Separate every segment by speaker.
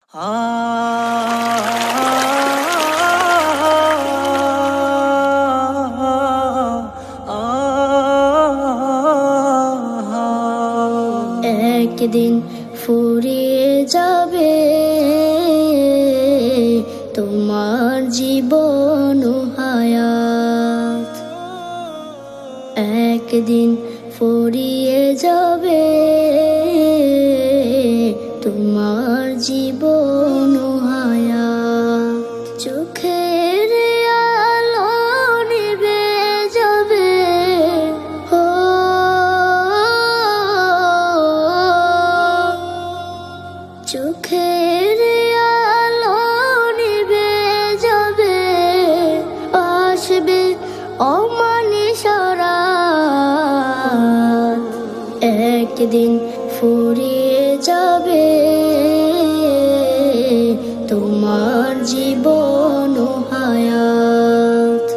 Speaker 1: একদিন ফুরিয়ে যাবে তোমার জীবন হায়াত, একদিন ফুরিয়ে যাবে তোমার জীবন হায়াত। চোখের আলো নিভে যাবে, ও চোখের আলো নিভে যাবে, আসবে অমানিসরাত। একদিন ফুরিয়ে যাবে তোমার জীবন হায়াত,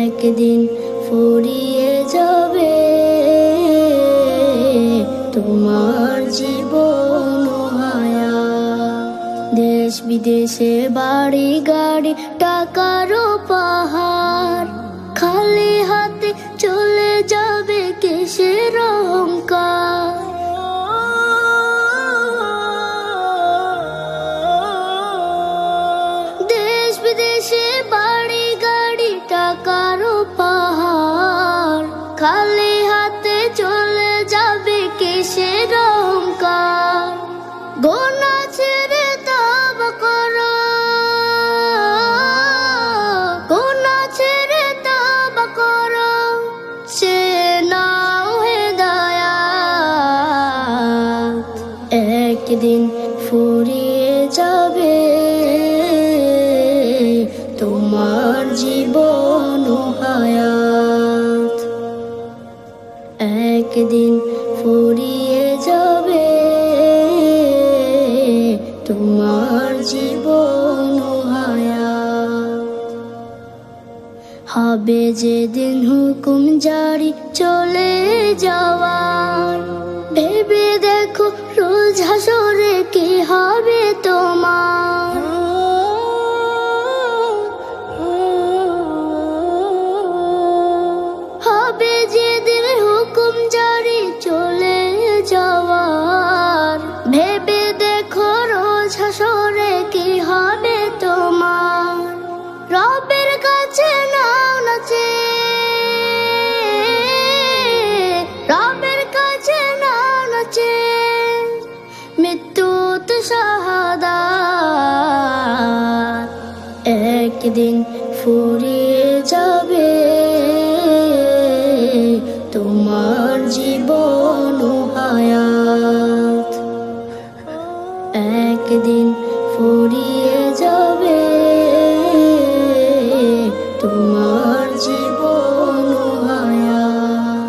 Speaker 1: একদিন ফুরিয়ে যাবে তোমার জীবন হায়াত। দেশ বিদেশে বাড়ি গাড়ি টাকারও পাহাড়, খালি হাতে চলে যাবে কিসের অহংকার। দেশ বিদেশে বাড়ি গাড়ি টাকারও পাহাড়, খালি হাতে চলে যাবে কিসের অহংকার। গোনা ছেড়ে তওবা করো, গোনা ছেড়ে তওবা করো, সে নাও হেদায়াত। একদিন ফুরিয়ে যাবে তোমার জীবন হায়াত, একদিন ফুরিয়ে যাবে তোমার জীবন হায়াত। হবে যেদিন হুকুম জারি চলে যাওয়ার, ভেবে দেখো রোজ হাসরে কি হবে তোমার। হবে যেদিন হুকুম জারি চলে যাওয়ার, ভেবে দেখো রোজ হাসরে কি হবে তোমার। রবের কাছে নাও নাচে, রবের কাছে নাও নাচে, মৃত্যুতে শাহাদাত। একদিন ফুরিয়ে যাবে তোমার